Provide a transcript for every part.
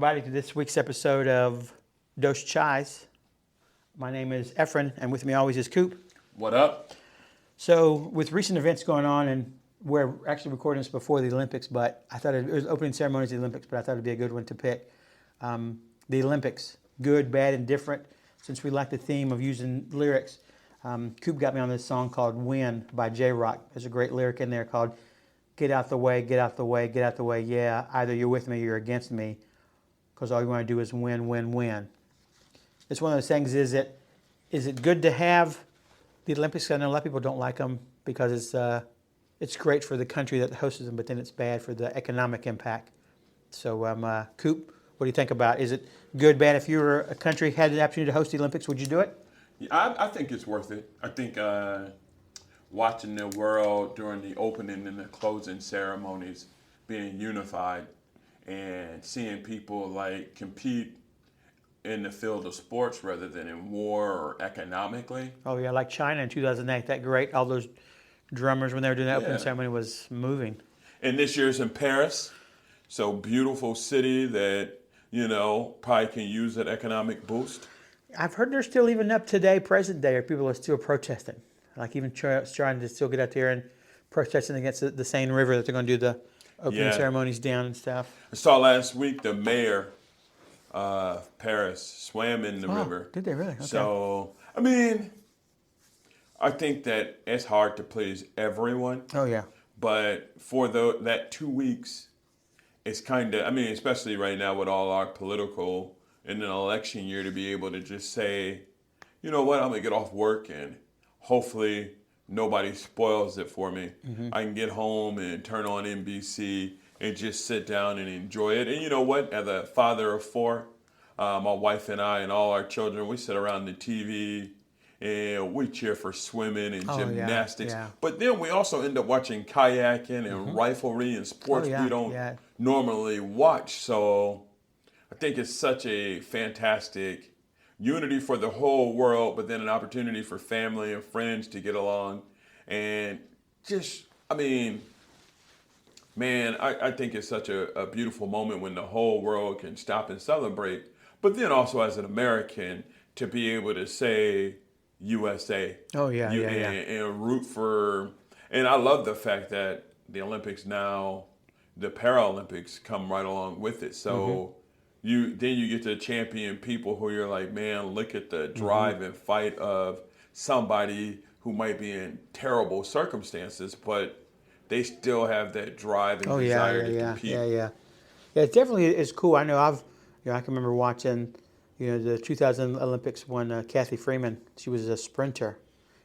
everybody, to this week's episode of Dose Chais. My name is Efren, and with me always is Coop. What up? So, with recent events going on, and we're actually recording this before the Olympics, but I thought it was opening ceremonies of the Olympics, but I thought it'd be a good one to pick. The Olympics, good, bad, and different. Since we like the theme of using lyrics, Coop got me on this song called Win by J-Rock. There's a great lyric in there called Get out the way, get out the way, get out the way, yeah. Either you're with me or you're against me, because all you want to do is win, win, win. It's one of those things, is it good to have the Olympics? I know a lot of people don't like them because it's great for the country that hosts them, but then it's bad for the economic impact. So, Coop, what do you think about it? Is it good, bad? If you were a country had the opportunity to host the Olympics, would you do it? Yeah, I think it's worth it. I think watching the world during the opening and the closing ceremonies being unified and seeing people like compete in the field of sports rather than in war or economically. Oh yeah, like China in 2008, that great, all those drummers when they were doing that opening ceremony was moving. And this year's in Paris, so beautiful city that, probably can use that economic boost. I've heard they're still even up today, present day, or people are still protesting. Like even trying to still get out there and protesting against the Seine River that they're going to do the opening ceremonies down and stuff. I saw last week the mayor of Paris swam in the river. Did they really? Okay. So, I think that it's hard to please everyone. Oh, yeah. But for that 2 weeks, it's kind of, especially right now with all our political in an election year, to be able to just say, you know what, I'm going to get off work and hopefully nobody spoils it for me. Mm-hmm. I can get home and turn on NBC and just sit down and enjoy it. And you know what? As a father of four, my wife and I and all our children, we sit around the TV and we cheer for swimming and gymnastics. Yeah. But then we also end up watching kayaking and riflery and sports we don't normally watch. So I think it's such a fantastic unity for the whole world, but then an opportunity for family and friends to get along. And just, I think it's such a beautiful moment when the whole world can stop and celebrate. But then also as an American, to be able to say USA. Oh, yeah, and root for, and I love the fact that the Olympics now, the Paralympics come right along with it. So you get to champion people who you're like, man, look at the drive and fight of somebody who might be in terrible circumstances, but they still have that drive and desire to compete. Yeah, it definitely is cool. I know I can remember watching, the 2000 Olympics when Kathy Freeman, she was a sprinter,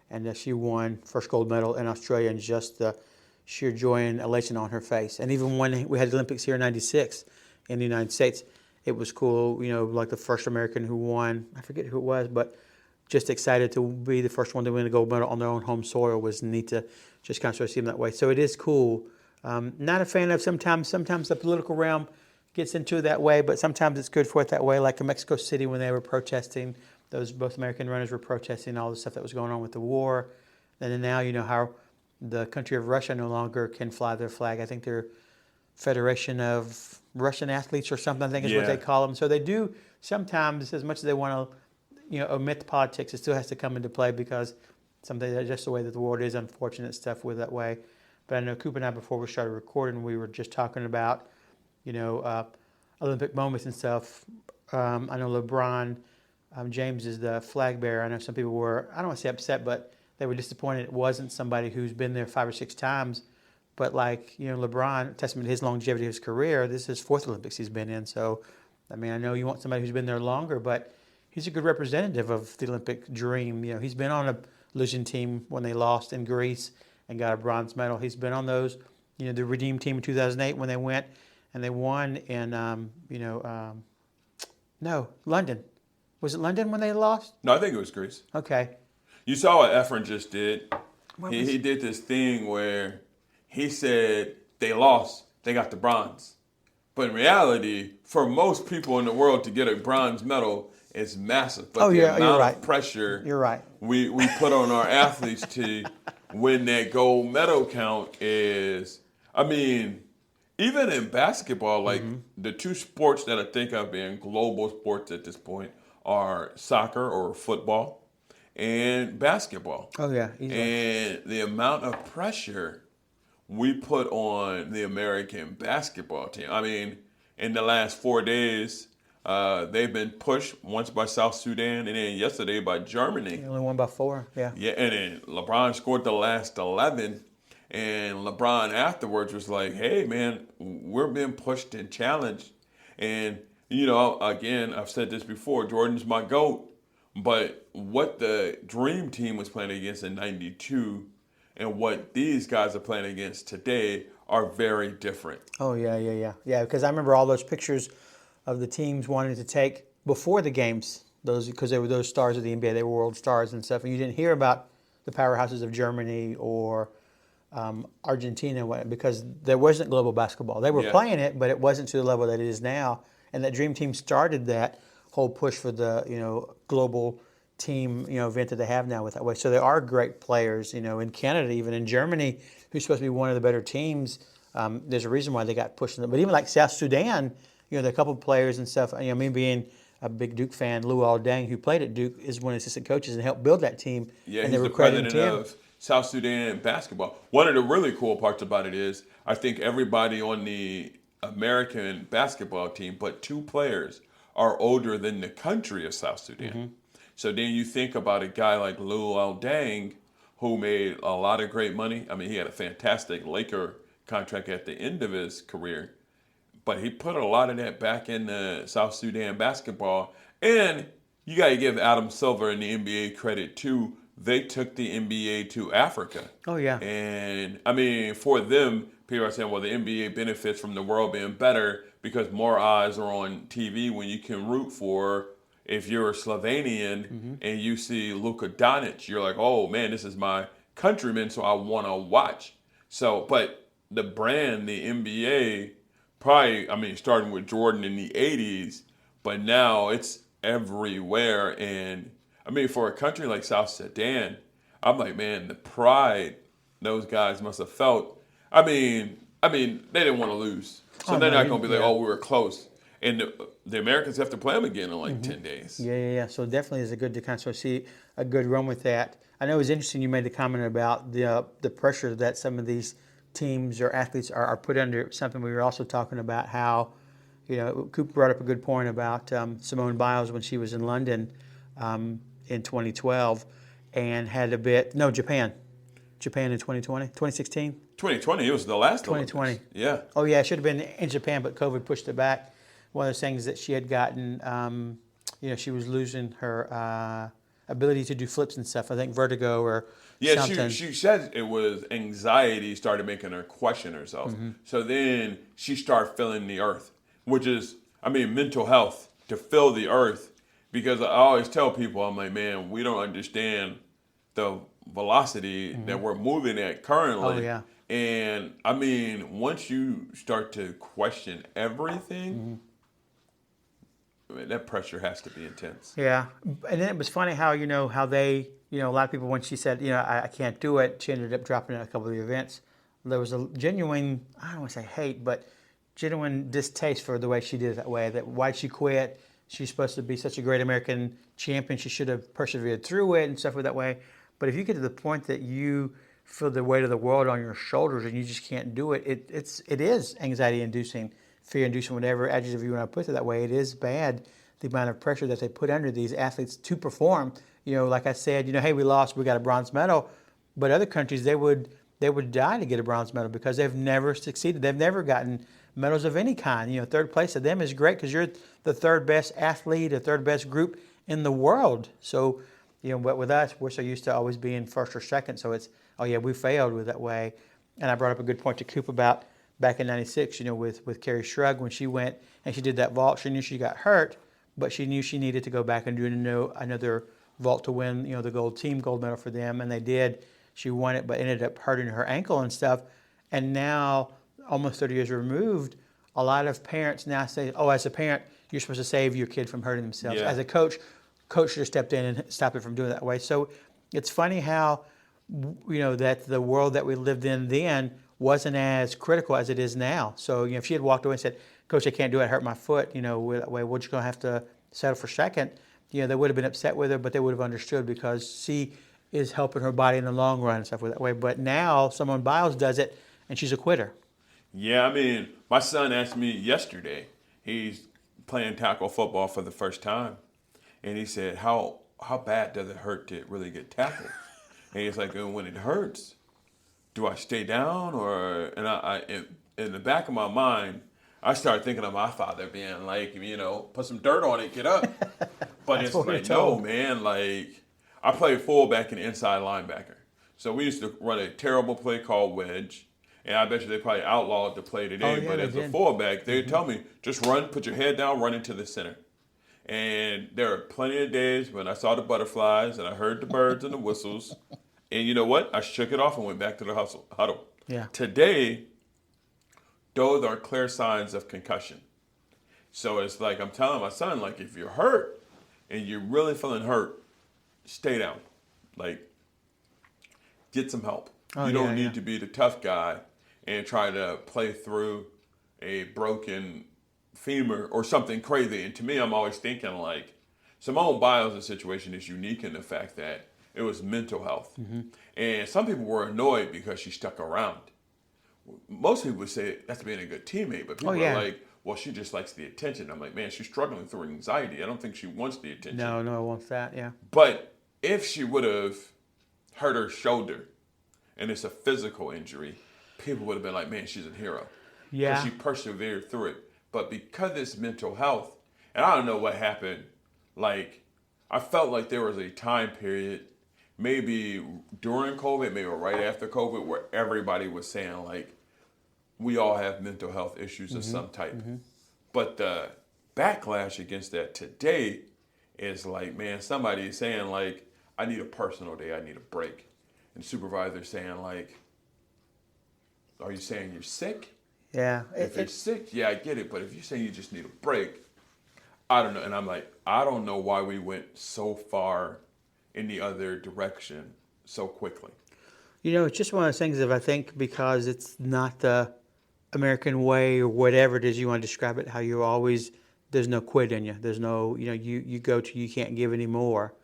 and she won first gold medal in Australia, and just the sheer joy and elation on her face. And even when we had the Olympics here in '96 in the United States, it was cool, like the first American who won, I forget who it was, but just excited to be the first one to win a gold medal on their own home soil was neat to just kind of sort of see them that way. So it is cool. Not a fan of sometimes the political realm gets into it that way, but sometimes it's good for it that way, like in Mexico City when they were protesting, both American runners were protesting all the stuff that was going on with the war. And then now, how the country of Russia no longer can fly their flag. I think they're Federation of Russian Athletes or something, I think is what they call them. So they do sometimes, as much as they want to, omit the politics, it still has to come into play because something that's just the way that the world is. Unfortunate stuff with that way. But I know Coop and I, before we started recording, we were just talking about, Olympic moments and stuff. I know LeBron James is the flag bearer. I know some people were, I don't want to say upset, but they were disappointed it wasn't somebody who's been there 5 or 6 times. But LeBron, testament to his longevity of his career, this is his 4th Olympics he's been in. So, I know you want somebody who's been there longer, but he's a good representative of the Olympic dream. He's been on a losing team when they lost in Greece and got a bronze medal. He's been on those, the Redeem team in 2008 when they went and they won in, London. Was it London when they lost? No, I think it was Greece. Okay. You saw what Efren just did. He did this thing where he said they lost, they got the bronze. But in reality, for most people in the world to get a bronze medal is massive. But the amount of pressure we put on our athletes to win that gold medal count is, even in basketball, like Mm-hmm. the two sports that I think of being global sports at this point are soccer or football and basketball. Oh yeah, easily. And the amount of pressure we put on the American basketball team. I mean, in the last 4 days, they've been pushed once by South Sudan and then yesterday by Germany. They only won by 4. Yeah. Yeah, and then LeBron scored the last 11, and LeBron afterwards was like, "Hey, man, we're being pushed and challenged." And again, I've said this before: Jordan's my goat, but what the Dream Team was playing against in '92 and what these guys are playing against today are very different. Oh yeah. Because I remember all those pictures of the teams wanting to take before the games. Those because they were those stars of the NBA. They were world stars and stuff, and you didn't hear about the powerhouses of Germany or Argentina because there wasn't global basketball. They were Yeah. playing it, but it wasn't to the level that it is now. And that Dream Team started that whole push for the global team event that they have now with that way. So there are great players in Canada, even in Germany, who's supposed to be one of the better teams. There's a reason why they got pushed in. But even like South Sudan, there are a couple of players and stuff. Me being a big Duke fan, Lou Deng, who played at Duke, is one of the assistant coaches and helped build that team. Yeah, and he's they were the crediting president him. of South Sudan basketball. One of the really cool parts about it is I think everybody on the American basketball team, but 2 players, are older than the country of South Sudan. Mm-hmm. So then you think about a guy like Lou Deng, who made a lot of great money. I mean, he had a fantastic Laker contract at the end of his career, but he put a lot of that back into South Sudan basketball. And you got to give Adam Silver and the NBA credit too. They took the NBA to Africa. Oh yeah. And I mean, for them, people are saying, well, the NBA benefits from the world being better because more eyes are on TV when you can root for. If you're a Slovenian and you see Luka Doncic, you're like, oh man, this is my countryman, so I want to watch. So, but the brand, the NBA, probably, I mean, starting with Jordan in the 80s, but now it's everywhere. And I mean, for a country like South Sudan, I'm like, man, the pride those guys must have felt. I mean, they didn't want to lose, so they're not going to be like, oh, we were close. And the Americans have to play them again in like 10 days. Yeah. So definitely is a good to kind of sort of see a good run with that. I know it was interesting you made the comment about the pressure that some of these teams or athletes are put under. Something we were also talking about how, Coop brought up a good point about Simone Biles when she was in London in 2012 and had Japan in 2016. 2020, it was the last 2020. Olympics. Yeah. Oh yeah, it should have been in Japan, but COVID pushed it back. One of those things that she had gotten, she was losing her ability to do flips and stuff. I think vertigo or something. She said it was anxiety started making her question herself. So then she started feeling the earth, which is, I mean, mental health, to feel the earth. Because I always tell people, I'm like, man, we don't understand the velocity that we're moving at currently. Oh, yeah. And I mean, once you start to question everything, I mean, that pressure has to be intense. Yeah, and then it was funny how how they a lot of people when she said I can't do it, she ended up dropping out a couple of the events. There was a genuine, I don't want to say hate, but genuine distaste for the way she did it that way. That why'd she quit? She's supposed to be such a great American champion. She should have persevered through it and stuff that way. But if you get to the point that you feel the weight of the world on your shoulders and you just can't do it, it is anxiety inducing, fear inducing, whatever adjective you want to put it that way. It is bad, the amount of pressure that they put under these athletes to perform. Like I said, hey, we lost, we got a bronze medal. But other countries, they would die to get a bronze medal because they've never succeeded. They've never gotten medals of any kind. Third place to them is great because you're the third best athlete or third best group in the world. So, but with us, we're so used to always being first or second. So it's, oh yeah, we failed with that way. And I brought up a good point to Coop about back in '96, with Carrie Shrug when she went and she did that vault. She knew she got hurt, but she knew she needed to go back and do another vault to win, the gold medal for them. And they did. She won it, but ended up hurting her ankle and stuff. And now, almost 30 years removed, a lot of parents now say, oh, as a parent, you're supposed to save your kid from hurting themselves. Yeah. As a coach should have stepped in and stopped it from doing it that way. So it's funny how, that the world that we lived in then wasn't as critical as it is now. So, if she had walked away and said, Coach, I can't do it, I hurt my foot, we're just going to have to settle for second, they would have been upset with her, but they would have understood because she is helping her body in the long run and stuff that way. But now someone Biles does it, and she's a quitter. Yeah, I mean, my son asked me yesterday. He's playing tackle football for the first time, and he said, "How bad does it hurt to really get tackled?" And he's like, "When it hurts, do I stay down or?" And in the back of my mind, I started thinking of my father being like, put some dirt on it, get up. But it's like, no, man. Like, I played fullback and inside linebacker, so we used to run a terrible play called wedge. And I bet you they probably outlawed the play today. But as a fullback, they'd tell me, just run, put your head down, run into the center. And there are plenty of days when I saw the butterflies and I heard the birds and the whistles. And you know what? I shook it off and went back to the huddle. Yeah. Today, those are clear signs of concussion. So it's like I'm telling my son, like, if you're hurt and you're really feeling hurt, stay down. Like, get some help. You don't need to be the tough guy and try to play through a broken femur or something crazy. And to me, I'm always thinking like Simone Biles' situation is unique in the fact that it was mental health. Mm-hmm. And some people were annoyed because she stuck around. Most people would say that's being a good teammate, but people are like, well, she just likes the attention. I'm like, man, she's struggling through anxiety. I don't think she wants the attention. No, I want that, yeah. But if she would have hurt her shoulder and it's a physical injury, people would have been like, man, she's a hero. Yeah. Because she persevered through it. But because it's mental health, and I don't know what happened, like, I felt like there was a time period, maybe during COVID, maybe right after COVID, where everybody was saying, like, we all have mental health issues of some type. Mm-hmm. But the backlash against that today is like, man, somebody is saying, like, I need a personal day, I need a break. And the supervisor saying, like, are you saying you're sick? Yeah. If you're sick, yeah, I get it. But if you're saying you just need a break, I don't know. And I'm like, I don't know why we went so far in the other direction so quickly. It's just one of those things that I think because it's not the American way or whatever it is you want to describe it, how you're always, there's no quit in you. There's no, you go to, you can't give anymore.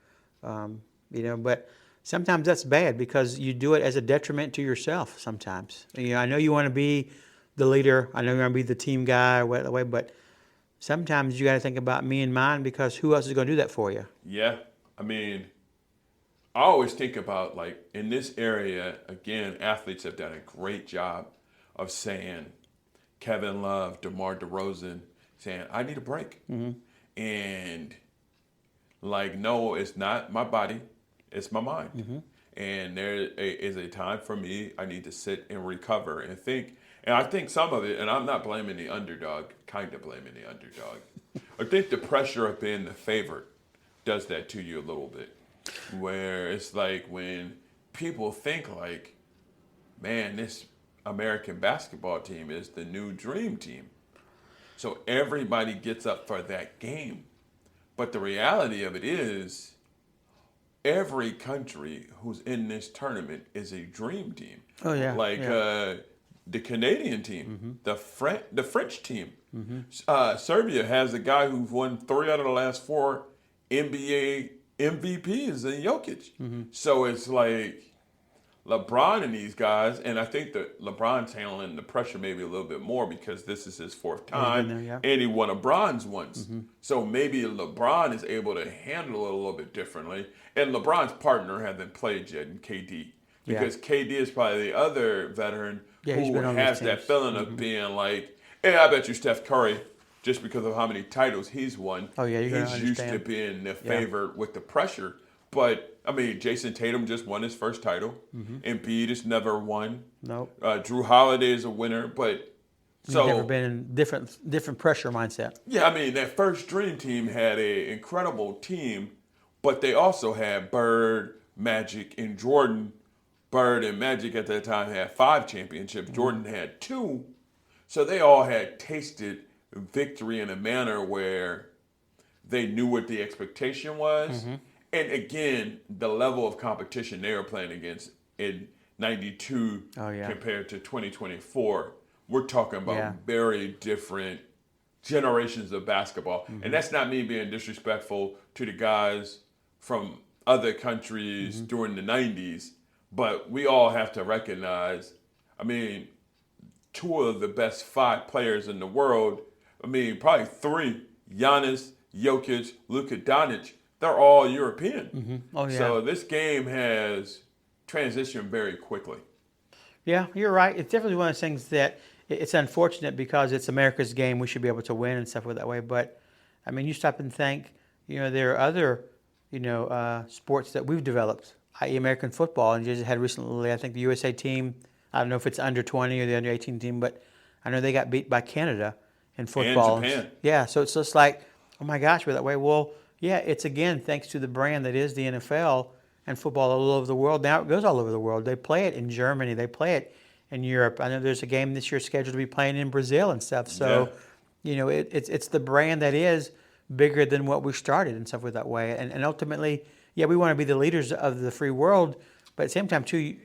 But sometimes that's bad because you do it as a detriment to yourself sometimes. I know you want to be the leader. I know you want to be the team guy, but sometimes you got to think about me and mine because who else is going to do that for you? Yeah. I mean, I always think about, like, in this area, again, athletes have done a great job of saying, Kevin Love, DeMar DeRozan, saying, I need a break. Mm-hmm. And, like, no, it's not my body. It's my mind. Mm-hmm. And there is a time for me, I need to sit and recover and think. And I think some of it, and I'm not blaming the underdog, kind of blaming the underdog. I think the pressure of being the favorite does that to you a little bit. Where it's like when people think like, man, this American basketball team is the new dream team. So everybody gets up for that game. But the reality of it is, every country who's in this tournament is a dream team. Oh, yeah. Like the Canadian team, mm-hmm. the French team. Mm-hmm. Serbia has a guy who's won 3 out of the last 4 NBA MVPs in Jokic. Mm-hmm. So it's like LeBron and these guys, and I think that LeBron's handling the pressure maybe a little bit more because this is his 4th time, and he won a bronze once. Mm-hmm. So maybe LeBron is able to handle it a little bit differently. And LeBron's partner hasn't played yet in KD. Because KD is probably the other veteran who has that feeling of being like, hey, I bet you Steph Curry, just because of how many titles he's won, he's used to being the favorite with the pressure. But, I mean, Jason Tatum just won his first title. Mm-hmm. Embiid has never won. Nope. Drew Holiday is a winner, but so he's never been in different pressure mindset. Yeah, I mean, that first Dream Team had an incredible team, but they also had Bird, Magic, and Jordan. Bird and Magic at that time had 5 championships. Mm-hmm. Jordan had 2. So they all had tasted victory in a manner where they knew what the expectation was. Mm-hmm. And again, the level of competition they were playing against, it '92 Oh, yeah. compared to 2024. We're talking about Yeah. very different generations of basketball. Mm-hmm. And that's not me being disrespectful to the guys from other countries Mm-hmm. during the 90s, but we all have to recognize, I mean, two of the best five players in the world, I mean, probably three, Giannis, Jokic, Luka Doncic, they're all European. Mm-hmm. Oh, yeah. So this game has transitioned very quickly. Yeah, you're right. It's definitely one of those things that it's unfortunate because it's America's game. We should be able to win and stuff with that way. But I mean, you stop and think, there are other, sports that we've developed, i.e., American football, and you just had recently, I think the USA team. I don't know if it's under 20 or the under 18 team, but I know they got beat by Canada in football. And Japan. Yeah, so it's just like, oh my gosh, we're that way. Well, yeah, it's again thanks to the brand that is the NFL and football all over the world. Now it goes all over the world. They play it in Germany. They play it in Europe. I know there's a game this year scheduled to be playing in Brazil and stuff. So, it's the brand that is bigger than what we started and stuff with that way. And ultimately, yeah, we want to be the leaders of the free world. But at the same time, too,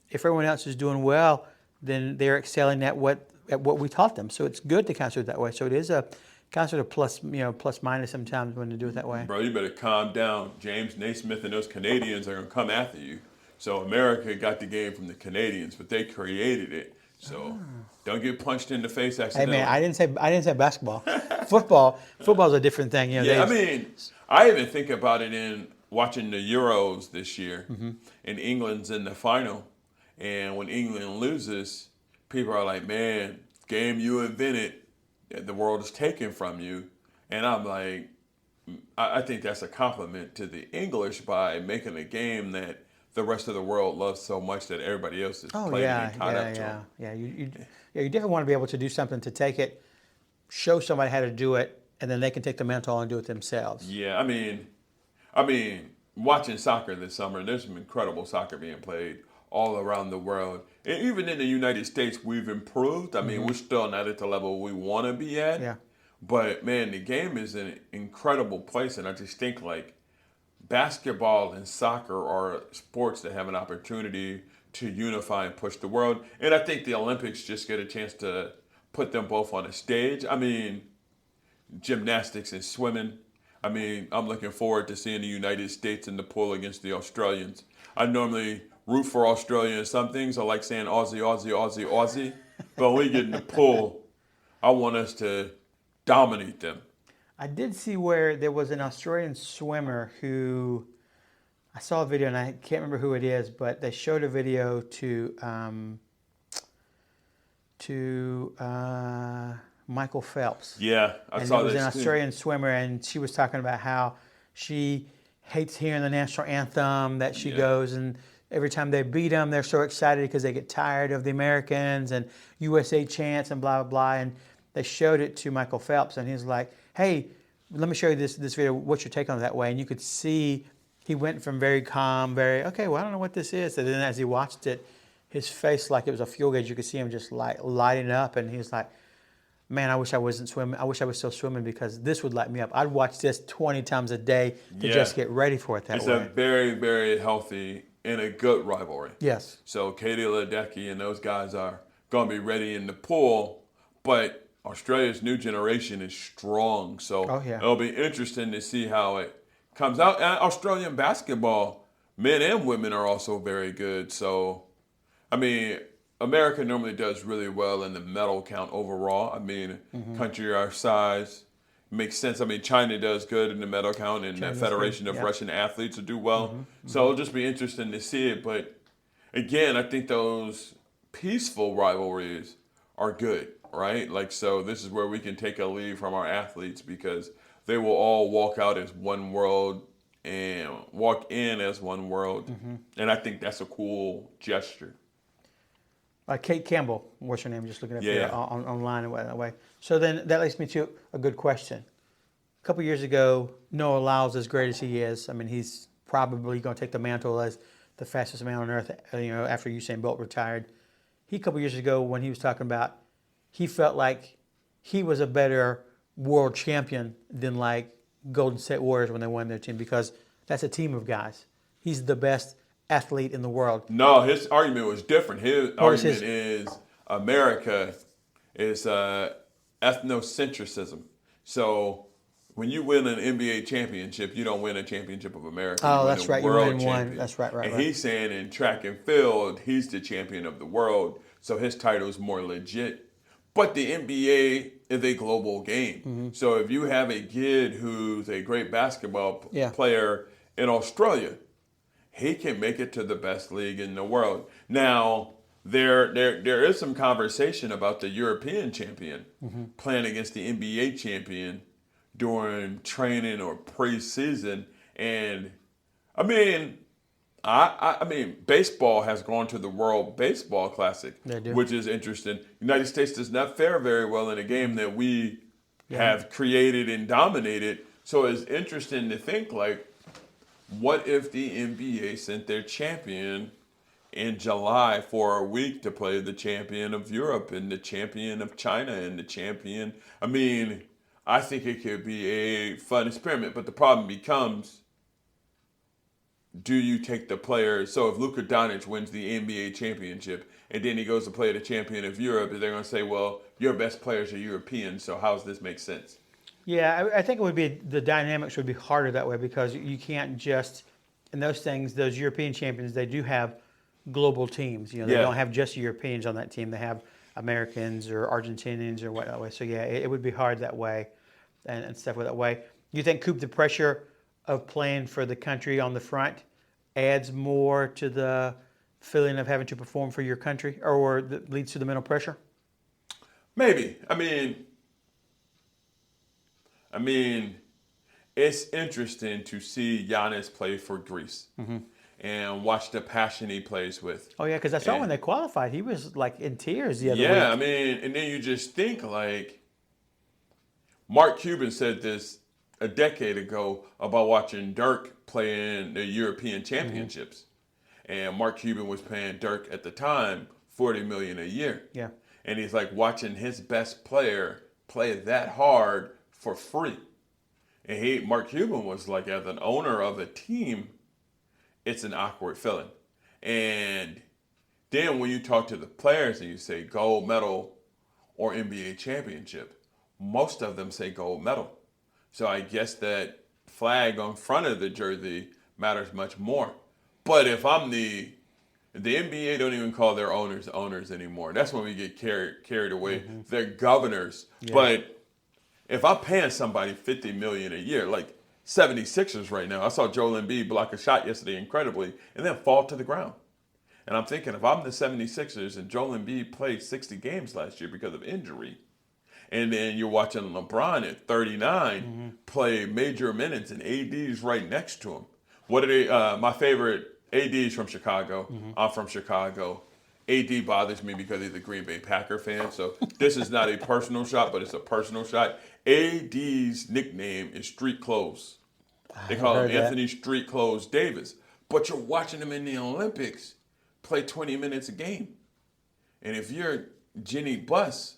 if everyone else is doing well, then they're excelling at what we taught them. So it's good to kind of do it that way. So it is a kind of sort of plus minus sometimes when to do it that way. Bro, you better calm down. James Naismith and those Canadians are going to come after you. So America got the game from the Canadians, but they created it. So don't get punched in the face Hey accidentally. man, I didn't say basketball. Football's a different thing. Yeah, I mean, I even think about it in watching the Euros this year, and England's in the final. And when England loses, people are like, man, game you invented, the world is taken from you. And I'm like, I think that's a compliment to the English by making a game that the rest of the world loves so much that everybody else is playing and caught up to them. Yeah. You definitely want to be able to do something to take it, show somebody how to do it, and then they can take the mantle and do it themselves. Yeah, I mean, watching soccer this summer, there's some incredible soccer being played all around the world. And even in the United States, we've improved. I mean, we're still not at the level we want to be at. Yeah. But, man, the game is an incredible place. And I just think, like, basketball and soccer are sports that have an opportunity to unify and push the world. And I think the Olympics just get a chance to put them both on a stage. I mean, gymnastics and swimming. I mean, I'm looking forward to seeing the United States in the pool against the Australians. I normally root for Australia in some things. I like saying Aussie, Aussie, Aussie, Aussie. But when we get in the pool, I want us to dominate them. I did see where there was an Australian swimmer who, I saw a video and I can't remember who it is, but they showed a video to Michael Phelps. Yeah, I saw And it was this an too. Australian swimmer, and she was talking about how she hates hearing the national anthem, that she goes and every time they beat them, they're so excited because they get tired of the Americans and USA chants and blah, blah, blah. And they showed it to Michael Phelps, and he's like, hey, let me show you this video. What's your take on it that way? And you could see he went from very calm, okay, well, I don't know what this is. And then as he watched it, his face, like it was a fuel gauge, you could see him just like lighting up. And he was like, man, I wish I wasn't swimming. I wish I was still swimming because this would light me up. I'd watch this 20 times a day to just get ready for it that It's way. a very, very healthy and a good rivalry. Yes. So Katie Ledecky and those guys are going to be ready in the pool, but Australia's new generation is strong. So it'll be interesting to see how it comes out. And Australian basketball, men and women are also very good. So, I mean, America normally does really well in the medal count overall. I mean, country our size makes sense. I mean, China does good in the medal count, and the Federation of Russian Athletes will do well. So it'll just be interesting to see it. But again, I think those peaceful rivalries are good, right? Like, so this is where we can take a lead from our athletes because they will all walk out as one world and walk in as one world. And I think that's a cool gesture. Kate Campbell, what's her name? Just looking up here online and that way. So then that leads me to a good question. A couple years ago, Noah Lyles, as great as he is, I mean, he's probably going to take the mantle as the fastest man on earth, after Usain Bolt retired. A couple years ago, when he was talking about, he felt like he was a better world champion than like Golden State Warriors when they won their team because that's a team of guys. He's the best athlete in the world. No, his argument was different. His What was argument his? is America is ethnocentrism. So when you win an NBA championship, you don't win a championship of America. You Oh, win that's a right. You world win one. champion. That's right. And Right. he's saying in track and field, he's the champion of the world. So his title is more legit. But the NBA is a global game. So if you have a kid who's a great basketball Yeah. player in Australia, he can make it to the best league in the world. Now, there is some conversation about the European champion playing against the NBA champion during training or preseason. And I mean, I mean, baseball has gone to the World Baseball Classic, They do. which is interesting. United States does not fare very well in a game that we have created and dominated. So it's interesting to think, like, what if the NBA sent their champion in July for a week to play the champion of Europe and the champion of China and the champion? I mean, I think it could be a fun experiment, but the problem becomes, do you take the player? So if Luka Doncic wins the NBA championship and then he goes to play the champion of Europe, they're going to say, well, your best players are European, so how does this make sense? Yeah, I think it would be the dynamics would be harder that way because you can't just in those things. Those European champions, they do have global teams. You know, they Yeah. don't have just Europeans on that team. They have Americans or Argentinians or what that way. So yeah, it would be hard that way, and stuff with that way. You think, Coop, the pressure of playing for the country on the front adds more to the feeling of having to perform for your country, or that leads to the mental pressure? Maybe. I mean, it's interesting to see Giannis play for Greece and watch the passion he plays with. Oh yeah, because I saw And- when they qualified, he was like in tears the other Yeah, I week. mean, and then you just think like Mark Cuban said this a decade ago about watching Dirk play in the European Championships. And Mark Cuban was paying Dirk at the time $40 million a year. Yeah. And he's like watching his best player play that hard for free. And Mark Cuban was like, as an owner of a team, it's an awkward feeling. And then when you talk to the players and you say gold medal or NBA championship, most of them say gold medal. So I guess that flag on front of the jersey matters much more. But if I'm the NBA don't even call their owners anymore. That's when we get carried away. They're governors. Yeah. But if I'm paying somebody $50 million a year, like 76ers right now, I saw Joel Embiid block a shot yesterday incredibly and then fall to the ground. And I'm thinking, if I'm the 76ers and Joel Embiid played 60 games last year because of injury, and then you're watching LeBron at 39 play major minutes and AD's right next to him. What are they? My favorite, AD's from Chicago. I'm from Chicago. AD bothers me because he's a Green Bay Packer fan. So this is not a personal shot, but it's a personal shot. AD's nickname is Street Clothes. They call him heard that. Anthony Street Clothes Davis. But you're watching him in the Olympics play 20 minutes a game. And if you're Jenny Buss,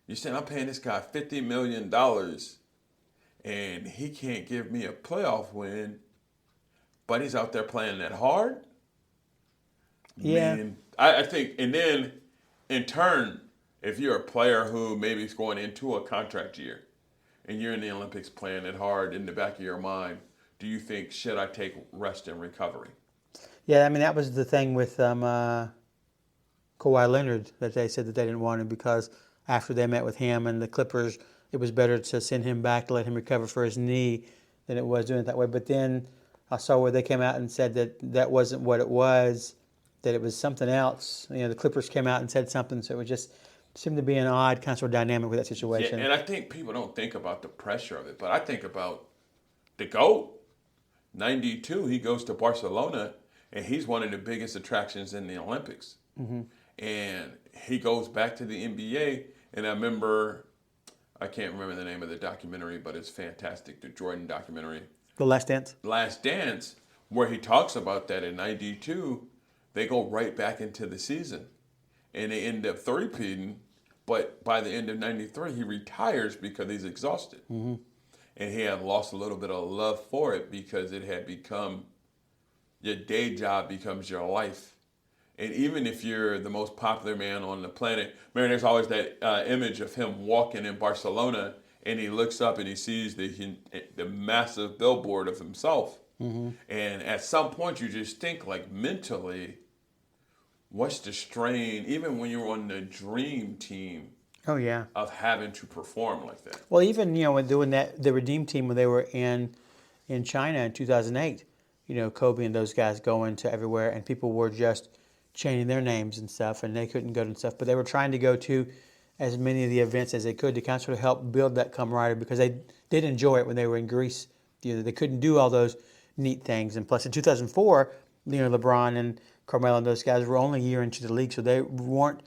you're saying, I'm paying this guy $50 million and he can't give me a playoff win, but he's out there playing that hard? Yeah. Man, I think, and then in turn, if you're a player who maybe is going into a contract year and you're in the Olympics playing it hard, in the back of your mind, do you think, should I take rest and recovery? Yeah, I mean, that was the thing with Kawhi Leonard, that they said that they didn't want him because after they met with him and the Clippers, it was better to send him back to let him recover for his knee than it was doing it that way. But then I saw where they came out and said that that wasn't what it was, that it was something else. You know, the Clippers came out and said something, so it just seemed to be an odd kind of sort of dynamic with that situation. Yeah, and I think people don't think about the pressure of it, but I think about the GOAT. 92, he goes to Barcelona, and he's one of the biggest attractions in the Olympics. And he goes back to the NBA, and I remember, I can't remember the name of the documentary, but it's fantastic, the Jordan documentary. The Last Dance? Last Dance, where he talks about that in 92, they go right back into the season. And they end up three-peating, but by the end of 93, he retires because he's exhausted. And he had lost a little bit of love for it because it had become your day job becomes your life. And even if you're the most popular man on the planet, man, there's always that image of him walking in Barcelona, and he looks up and he sees the massive billboard of himself. Mm-hmm. And at some point, you just think, like, mentally, what's the strain, even when you're on the dream team, Oh yeah. of having to perform like that? Well, even when doing that, the Redeem Team when they were in China in 2008, Kobe and those guys going to everywhere, and people were just changing their names and stuff, and they couldn't go to stuff, but they were trying to go to as many of the events as they could to kind of sort of help build that camaraderie, because they did enjoy it when they were in Greece. They couldn't do all those neat things, and plus in 2004, LeBron and Carmelo and those guys were only a year into the league, so they weren't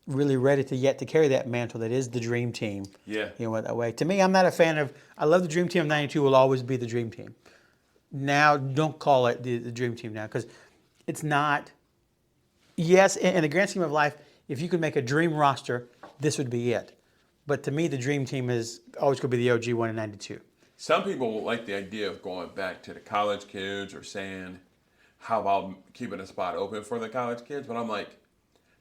really ready to carry that mantle that is the dream team. Yeah. That way. To me, I'm not a fan of. I love the dream team of '92. Will always be the dream team. Now, don't call it the dream team now, because it's not. Yes, in the grand scheme of life, if you could make a dream roster, this would be it. But to me, the dream team is always going to be the OG one in '92. Some people like the idea of going back to the college kids, or saying, how about keeping a spot open for the college kids? But I'm like,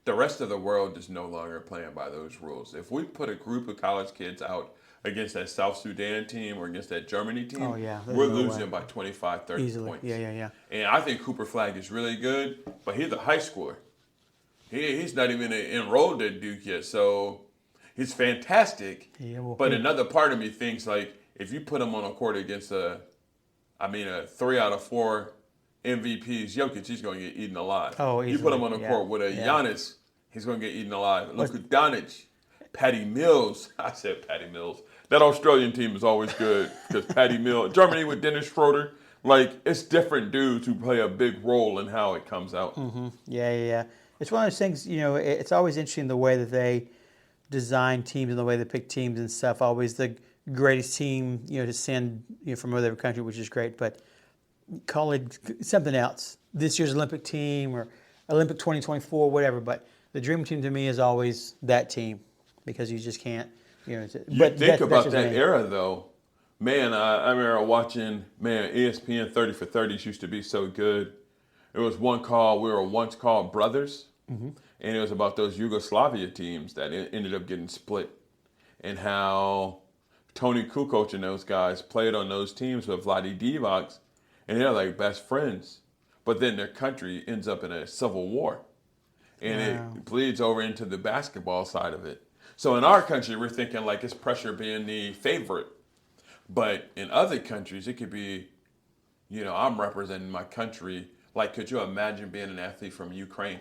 the rest of the world is no longer playing by those rules. If we put a group of college kids out against that South Sudan team or against that Germany team, Oh, yeah. we're no losing way. by 25, 30 Easily. points. Yeah. And I think Cooper Flag is really good, but he's a high schooler. He's not even enrolled at Duke yet, so he's fantastic. Yeah, well, but another part of me thinks, like, if you put him on a court against a 3 out of 4 MVPs, Jokic, he's going to get eaten alive. Oh, you put him on a court with a Giannis, he's going to get eaten alive. Luka Doncic, Patty Mills. I said Patty Mills. That Australian team is always good because Patty Mills. Germany with Dennis Schroeder. Like, it's different dudes who play a big role in how it comes out. Mm-hmm. Yeah. It's one of those things, it's always interesting the way that they design teams and the way they pick teams and stuff. Always the greatest team, to send from other country, which is great. But call it something else. This year's Olympic team or Olympic 2024, whatever. But the dream team to me is always that team, because you just can't. But think about that era, though. Man, I remember watching, ESPN 30 for 30s used to be so good. It was one called, we were once called Brothers, and it was about those Yugoslavia teams that ended up getting split, and how Tony Kukoc and those guys played on those teams with Vlade Divac, and they're like best friends. But then their country ends up in a civil war, and it bleeds over into the basketball side of it. So in our country, we're thinking like it's pressure being the favorite. But in other countries, it could be, I'm representing my country. Like, could you imagine being an athlete from Ukraine?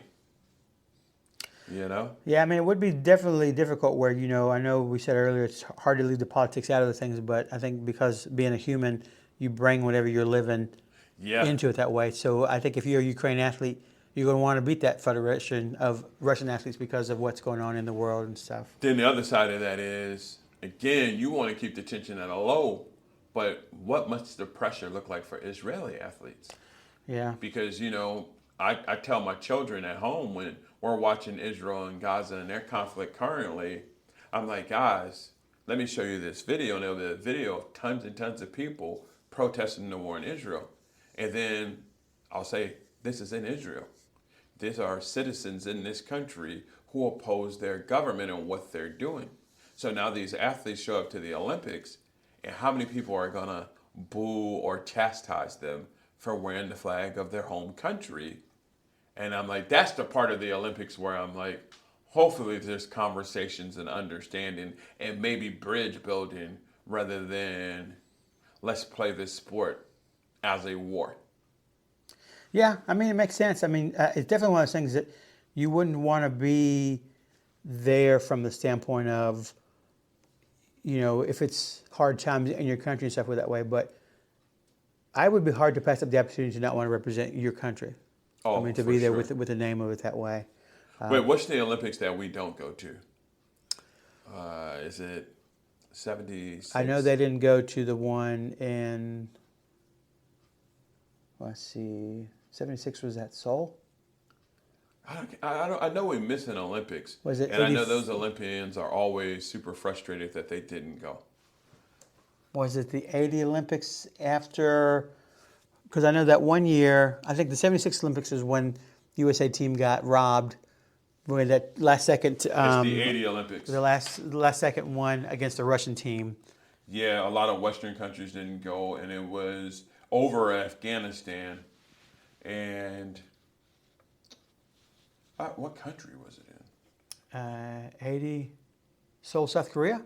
Yeah, I mean, it would be definitely difficult where, I know we said earlier it's hard to leave the politics out of the things, but I think because being a human, you bring whatever you're living into it that way. So I think if you're a Ukraine athlete, you're going to want to beat that federation of Russian athletes because of what's going on in the world and stuff. Then the other side of that is, again, you want to keep the tension at a low, but what must the pressure look like for Israeli athletes? Yeah. Because, I tell my children at home when we're watching Israel and Gaza and their conflict currently, I'm like, guys, let me show you this video. And it'll be a video of tons and tons of people protesting the war in Israel. And then I'll say, this is in Israel. These are citizens in this country who oppose their government and what they're doing. So now these athletes show up to the Olympics, and how many people are going to boo or chastise them for wearing the flag of their home country? And I'm like, that's the part of the Olympics where I'm like, hopefully there's conversations and understanding and maybe bridge building rather than let's play this sport as a war. Yeah, I mean, it makes sense. I mean, it's definitely one of those things that you wouldn't want to be there from the standpoint of, if it's hard times in your country and stuff with that way. But I would be hard to pass up the opportunity to not want to represent your country. Oh, to be there with the name of it that way. Wait, what's the Olympics that we don't go to? Is it 76? I know they didn't go to the one in, let's see, 76 was that Seoul? I know we miss an Olympics. Was it? And I know those Olympians are always super frustrated that they didn't go. Was it the 80 Olympics after because I know that one year, I think the '76 Olympics is when the USA team got robbed when that last second. It's the '80 Olympics. The last second one against the Russian team. Yeah, a lot of Western countries didn't go, and it was over Afghanistan. And what country was it in? 80, Seoul, South Korea.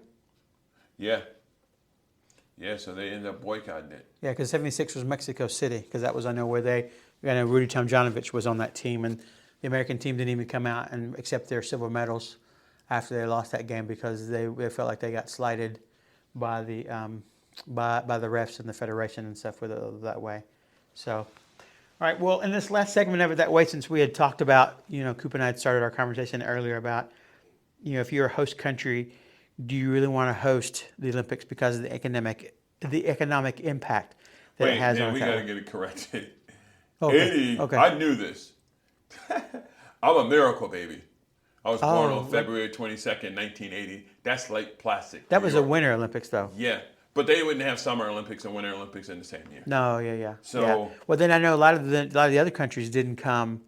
Yeah. Yeah, so they ended up boycotting it. Yeah, because '76 was Mexico City, because that was, I know, where Rudy Tomjanovich was on that team, and the American team didn't even come out and accept their silver medals after they lost that game because they felt like they got slighted by the by the refs and the federation and stuff with it that way. So, all right. Well, in this last segment of it that way, since we had talked about, Coop and I had started our conversation earlier about, if you're a host country, do you really want to host the Olympics because of the economic impact that it has on we it? got to get it corrected. Okay. 80, Okay. I knew this. I'm a miracle baby. I was born on right. February 22nd, 1980. That's like plastic. That was a Winter Olympics, though. Yeah, but they wouldn't have Summer Olympics and Winter Olympics in the same year. No, yeah. So- yeah. Well, then I know a lot of the other countries didn't come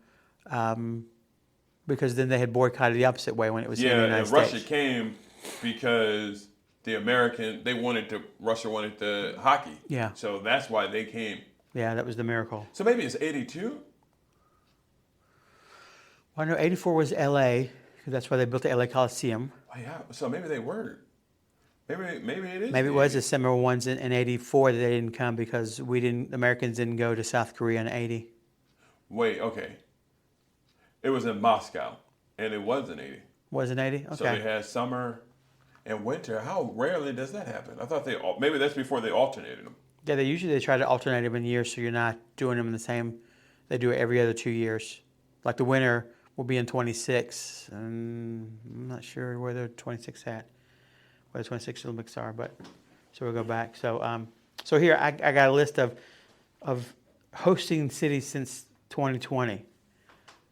because then they had boycotted the opposite way when it was here in the United and Russia States. came because Russia wanted the hockey. Yeah. So that's why they came. Yeah, that was the miracle. So maybe it's 82? Well, I know '84 was L.A. because that's why they built the L.A. Coliseum. Oh, yeah. So maybe they were. Maybe it is. Maybe it was the similar ones in '84 that they didn't come because the Americans didn't go to South Korea in '80. Wait, okay. It was in Moscow, and it was in 80. Was it '80? Okay. So they had summer and winter. How rarely does that happen? I thought maybe that's before they alternated them. Yeah, they try to alternate them in years, so you're not doing them in the same. They do it every other 2 years. Like the winter will be in 26, and I'm not sure where the 26 at, where the 26 Olympics are, but so we'll go back. So so here I got a list of hosting cities since 2020,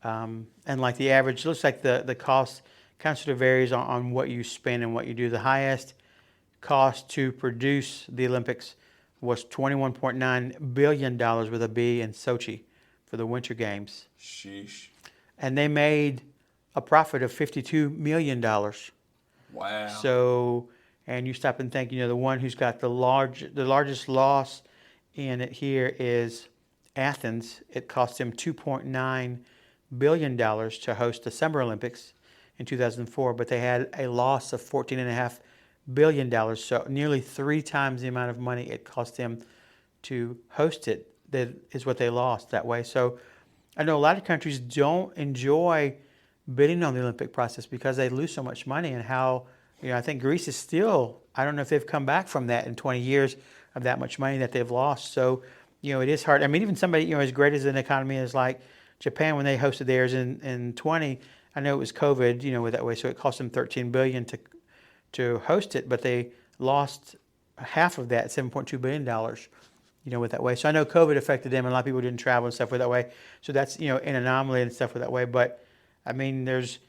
and like the average looks like the cost kind of sort of varies on what you spend and what you do. The highest cost to produce the Olympics was $21.9 billion with a B in Sochi for the Winter Games. Sheesh. And they made a profit of $52 million. Wow. So, and you stop and think, the one who's got the largest loss in it here is Athens. It cost them $2.9 billion to host the Summer Olympics in 2004, but they had a loss of $14.5 billion, so nearly 3 times the amount of money it cost them to host it. That is what they lost that way. So I know a lot of countries don't enjoy bidding on the Olympic process because they lose so much money, and how, I think Greece is still, I don't know if they've come back from that in 20 years of that much money that they've lost. So, it is hard. I mean, even somebody, as great as an economy is like Japan, when they hosted theirs in 20, I know it was COVID, with that way, so it cost them $13 billion to host it, but they lost half of that, $7.2 billion, with that way. So I know COVID affected them, and a lot of people didn't travel and stuff with that way. So that's, an anomaly and stuff with that way. But, I mean, there's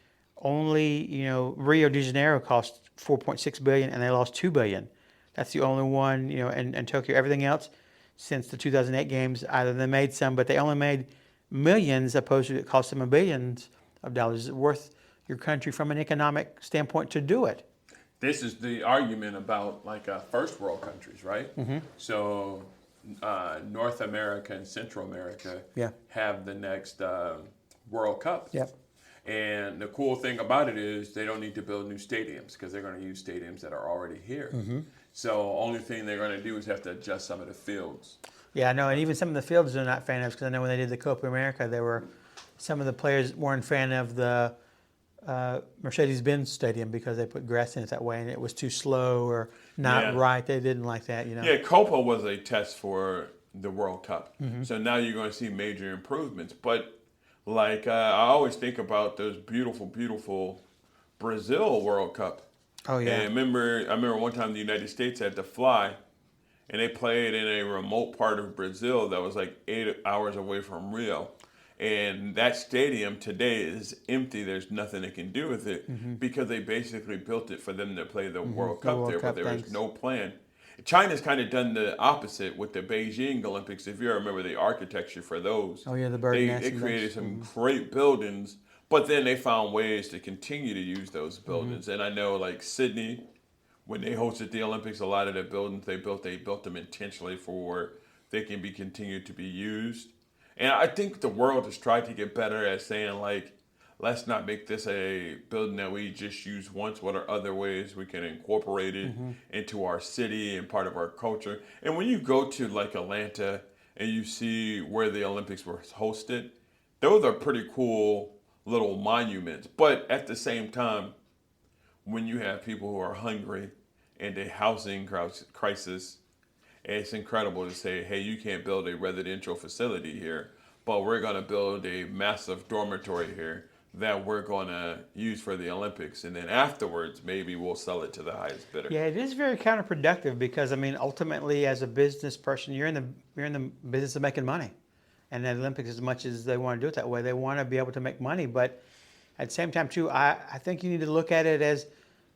only, Rio de Janeiro cost $4.6 billion, and they lost $2 billion. That's the only one, in Tokyo. Everything else since the 2008 games, either they made some, but they only made millions, opposed to it cost them billions of dollars. Is it worth your country from an economic standpoint to do it? This is the argument about first world countries, right? Mm-hmm. So North America and Central America have the next World Cup. Yep. And the cool thing about it is they don't need to build new stadiums because they're going to use stadiums that are already here. Mm-hmm. So only thing they're going to do is have to adjust some of the fields. Yeah, I know, and even some of the fields they're not fan of, because I know when they did the Copa America, some of the players weren't fan of the Mercedes-Benz Stadium because they put grass in it that way, and it was too slow or not right. They didn't like that, Yeah, Copa was a test for the World Cup. Mm-hmm. So now you're going to see major improvements. But I always think about those beautiful, beautiful Brazil World Cup. Oh yeah. And I remember one time the United States had to fly, and they played in a remote part of Brazil that was 8 hours away from Rio. And that stadium today is empty. There's nothing they can do with it because they basically built it for them to play the World Cup there, but there was no plan. China's kind of done the opposite with the Beijing Olympics. If you remember the architecture for those, Oh yeah, the bird nest. they And created things. some great buildings, but then they found ways to continue to use those Mm-hmm. buildings. And I know like Sydney, when they hosted the Olympics, a lot of the buildings they built them intentionally for they can be continued to be used. And I think the world has tried to get better at saying like, let's not make this a building that we just use once. What are other ways we can incorporate it Mm-hmm. into our city and part of our culture? And when you go to like Atlanta and you see where the Olympics were hosted, those are pretty cool little monuments. But at the same time, when you have people who are hungry and a housing crisis, it's incredible to say, hey, you can't build a residential facility here, but we're going to build a massive dormitory here that we're going to use for the Olympics. And then afterwards, maybe we'll sell it to the highest bidder. Yeah, it is very counterproductive because I mean, ultimately, as a business person, you're in the business of making money, and the Olympics, as much as they want to do it that way, they want to be able to make money. But at the same time, too, I think you need to look at it as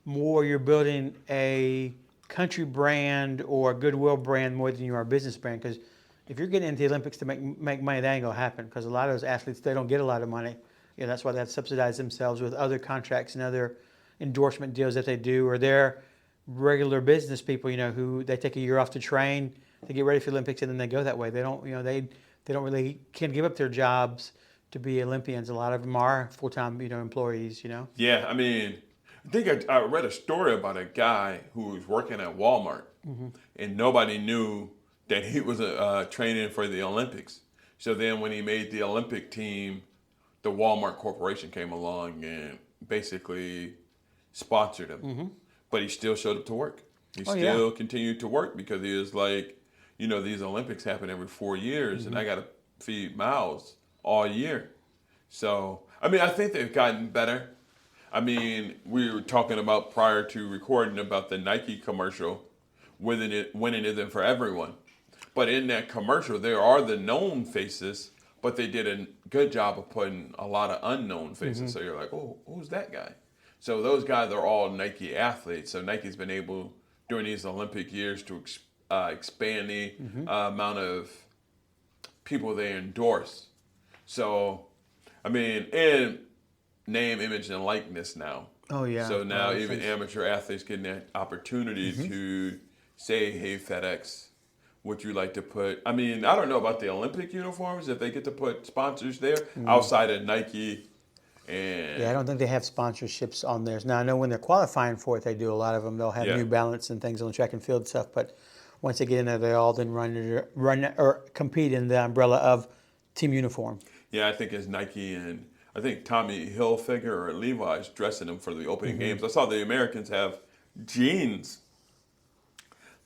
more you're building a country brand or a goodwill brand more than you are a business brand. Because if you're getting into the Olympics to make money, that ain't gonna happen. Because a lot of those athletes, they don't get a lot of money. You know, that's why they have to subsidize themselves with other contracts and other endorsement deals that they do, or they're regular business people, you know, who they take a year off to train to get ready for the Olympics, and then they go that way. They don't, you know, they don't really can give up their jobs to be Olympians. A lot of them are full-time, you know, employees. You know. Yeah, I mean, I think I read a story about a guy who was working at Walmart, and nobody knew that he was training for the Olympics. So then when he made the Olympic team, the Walmart Corporation came along and basically sponsored him. But he still showed up to work. He Oh, still yeah. continued to work because he was like, you know, these Olympics happen every 4 years, and I got to feed mouths all year. So, I mean, I think they've gotten better. I mean, we were talking about prior to recording about the Nike commercial, winning isn't for everyone. But in that commercial, there are the known faces, but they did a good job of putting a lot of unknown faces. So you're like, oh, who's that guy? So those guys are all Nike athletes. So Nike's been able during these Olympic years to expand the amount of people they endorse. So, I mean, and name, image, and likeness now. Oh yeah. So now Well, even amateur athletes getting that opportunity to say, hey, FedEx, would you like to put, I mean, I don't know about the Olympic uniforms, if they get to put sponsors there outside of Nike and. Yeah, I don't think they have sponsorships on theirs. Now, I know when they're qualifying for it, they do a lot of them. They'll have Yeah. New Balance and things on the track and field stuff. But once they get in there, they all then run or compete in the umbrella of team uniform. Yeah, I think it's Nike and I think Tommy Hilfiger or Levi's dressing them for the opening games. I saw the Americans have jeans.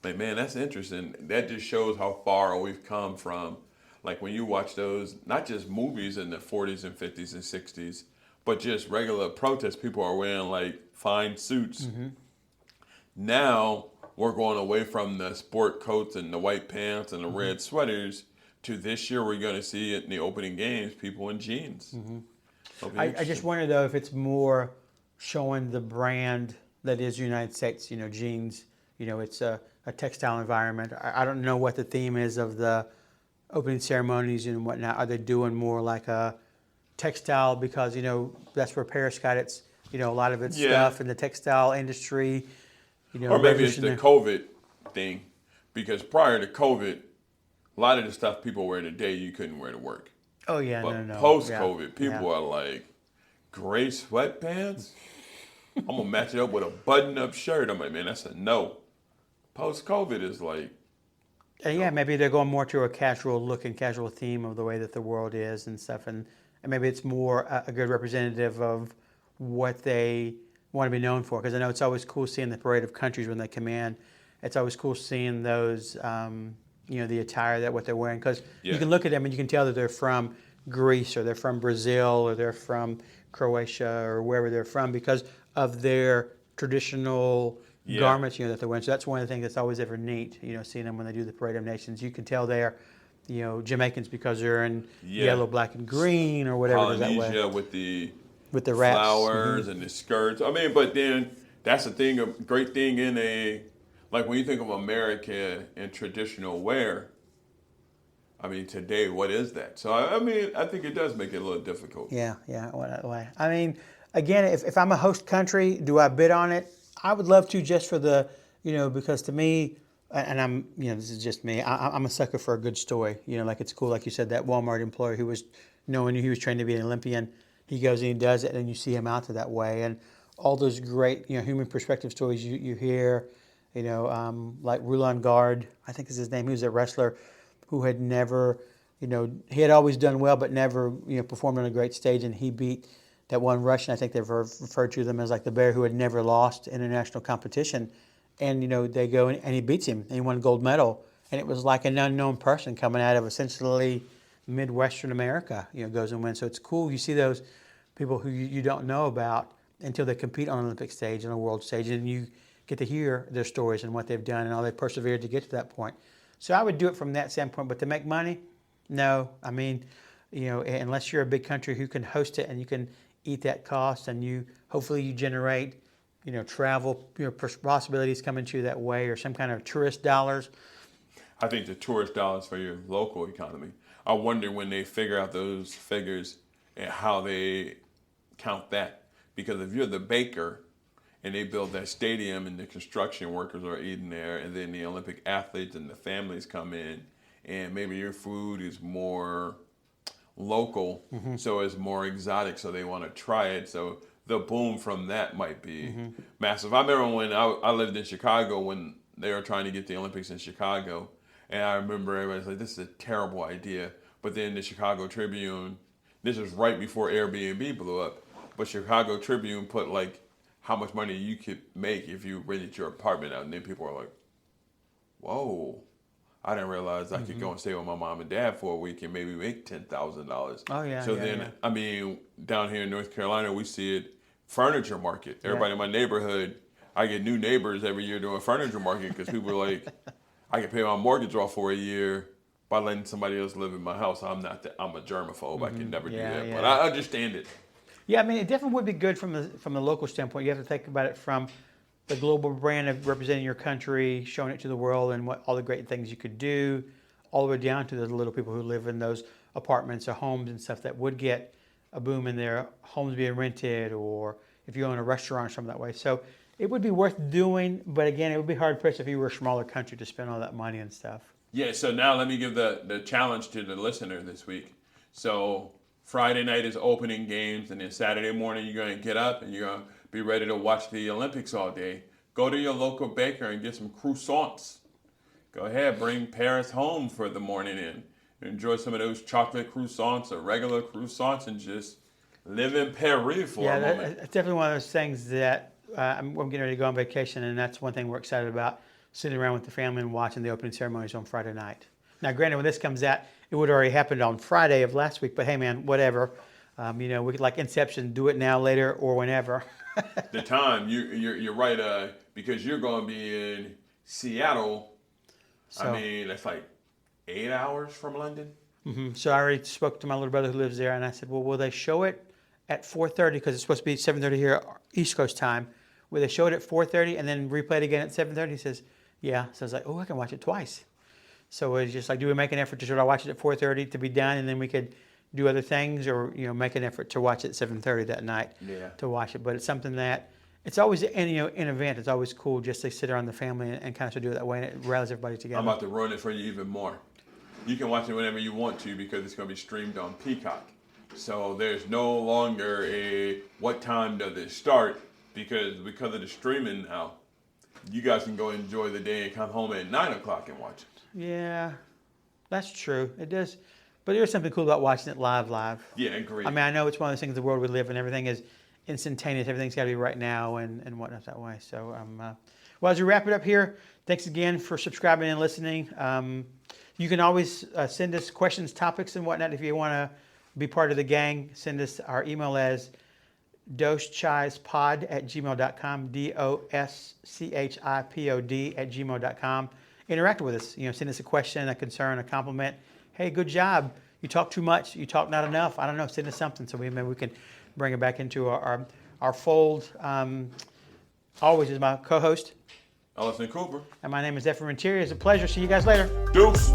Like, man, that's interesting. That just shows how far we've come from, like when you watch those, not just movies in the 40s and 50s and 60s, but just regular protests. People are wearing like fine suits. Now we're going away from the sport coats and the white pants and the red sweaters to this year we're going to see it in the opening games, people in jeans. It'll be I interesting. just wonder, though, if it's more showing the brand that is United States, you know, jeans. You know, it's a textile environment. I don't know what the theme is of the opening ceremonies and whatnot. Are they doing more like a textile because, you know, that's where Paris got its, you know, a lot of its Yeah. stuff in the textile industry. You know, Or maybe it's the revolutionary- COVID thing, because prior to COVID, a lot of the stuff people wear today you couldn't wear to work. Oh yeah, But no. post-COVID, Yeah. people are like, gray sweatpants? I'm going to match it up with a button-up shirt. I'm like, man, that's a no. Post-COVID is like, And yeah, maybe they're going more to a casual look and casual theme of the way that the world is and stuff, and maybe it's more a good representative of what they want to be known for. Because I know it's always cool seeing the parade of countries when they come in. It's always cool seeing those, you know, the attire that what they're wearing. Because Yeah. you can look at them and you can tell that they're from Greece or they're from Brazil or they're from Croatia or wherever they're from because of their traditional Yeah. garments, you know, that they're wearing. So that's one of the things that's always ever neat, you know, seeing them when they do the Parade of Nations. You can tell they're, you know, Jamaicans because they're in Yeah. yellow, black, and green or whatever it is that way. Polynesia with the With the wraps. flowers and the skirts. I mean, but then that's the thing, a great thing in a like when you think of America and traditional wear, I mean, today, what is that? So, I mean, I think it does make it a little difficult. Yeah, yeah. I mean, again, if I'm a host country, do I bid on it? I would love to, just for the, because to me, and I'm, this is just me. I'm a sucker for a good story. Like it's cool, like you said, that Walmart employee who was knowing he was trained to be an Olympian, he goes and he does it, and you see him out there that way, and all those great, human perspective stories you hear, like Roland Guard, I think is his name. He was a wrestler who had never, he had always done well, but never, performed on a great stage. And he beat that one Russian. I think they've referred to them as like the bear who had never lost international competition. And, they go and he beats him and he won a gold medal. And it was like an unknown person coming out of essentially Midwestern America, goes and wins. So it's cool. You see those people who you don't know about until they compete on an Olympic stage, on a world stage, and you get to hear their stories and what they've done and how they persevered to get to that point. So I would do it from that standpoint, but to make money, no. I mean, unless you're a big country who can host it and you can eat that cost, and hopefully you generate, travel, possibilities coming to you that way, or some kind of tourist dollars. I think the tourist dollars for your local economy. I wonder when they figure out those figures and how they count that. Because if you're the baker and they build that stadium and the construction workers are eating there, and then the Olympic athletes and the families come in, and maybe your food is more local, so it's more exotic, so they want to try it. So the boom from that might be massive. I remember when I lived in Chicago when they were trying to get the Olympics in Chicago, and I remember everybody's like, this is a terrible idea. But then the Chicago Tribune, this was right before Airbnb blew up, but Chicago Tribune put like how much money you could make if you rented your apartment out. And then people are like, whoa, I didn't realize I could go and stay with my mom and dad for a week and maybe make $10,000. Oh, yeah. So yeah, then, yeah. I mean, down here in North Carolina, we see it, furniture market. Everybody in my neighborhood, I get new neighbors every year doing furniture market because people are like, I can pay my mortgage off for a year by letting somebody else live in my house. I'm a germaphobe. I can never do that. yeah. But I understand it. Yeah, I mean, it definitely would be good from the local standpoint. You have to think about it from the global brand of representing your country, showing it to the world, and what all the great things you could do, all the way down to the little people who live in those apartments or homes and stuff that would get a boom in their homes being rented, or if you own a restaurant or something that way. So it would be worth doing, but again, it would be hard pressed if you were a smaller country to spend all that money and stuff. Yeah, so now let me give the challenge to the listener this week. So Friday night is opening games, and then Saturday morning you're going to get up and you're going to be ready to watch the Olympics all day. Go to your local baker and get some croissants. Go ahead, bring Paris home for the morning and enjoy some of those chocolate croissants or regular croissants and just live in Paris for a moment. It's definitely one of those things that I'm getting ready to go on vacation, and that's one thing we're excited about, sitting around with the family and watching the opening ceremonies on Friday night. Now, granted, when this comes out, it would have already happened on Friday of last week, but hey, man, whatever. We could, like Inception, do it now, later, or whenever. The time, you're right, because you're going to be in Seattle. So, I mean, that's like 8 hours from London. Mm-hmm. So I already spoke to my little brother who lives there, and I said, well, will they show it at 4:30, because it's supposed to be 7:30 here, East Coast time. Will they show it at 4:30 and then replay it again at 7:30? He says, yeah. So I was like, oh, I can watch it twice. So it's just like, do we make an effort to sort of watch it at 4:30 to be done, and then we could do other things, or make an effort to watch it at 7:30 that night to watch it. But it's something that it's always an event. It's always cool just to sit around the family and kind of do it that way, and it rallies everybody together. I'm about to ruin it for you even more. You can watch it whenever you want to because it's going to be streamed on Peacock. So there's no longer a what time does it start, because of the streaming now, you guys can go enjoy the day and come home at 9 o'clock and watch it. Yeah, that's true. It does. But there's something cool about watching it live. Yeah, agreed. I mean, I know it's one of those things, the world we live in, everything is instantaneous. Everything's got to be right now and whatnot that way. So, well, as we wrap it up here, thanks again for subscribing and listening. You can always send us questions, topics, and whatnot. If you want to be part of the gang, send us our email as doschipod@gmail.com, doschipod@gmail.com. Interact with us. Send us a question, a concern, a compliment. Hey, good job. You talk too much. You talk not enough. I don't know. Send us something so maybe we can bring it back into our fold. Always is my co-host. Allison Cooper. And my name is Efren Interior. It's a pleasure. See you guys later. Deuce.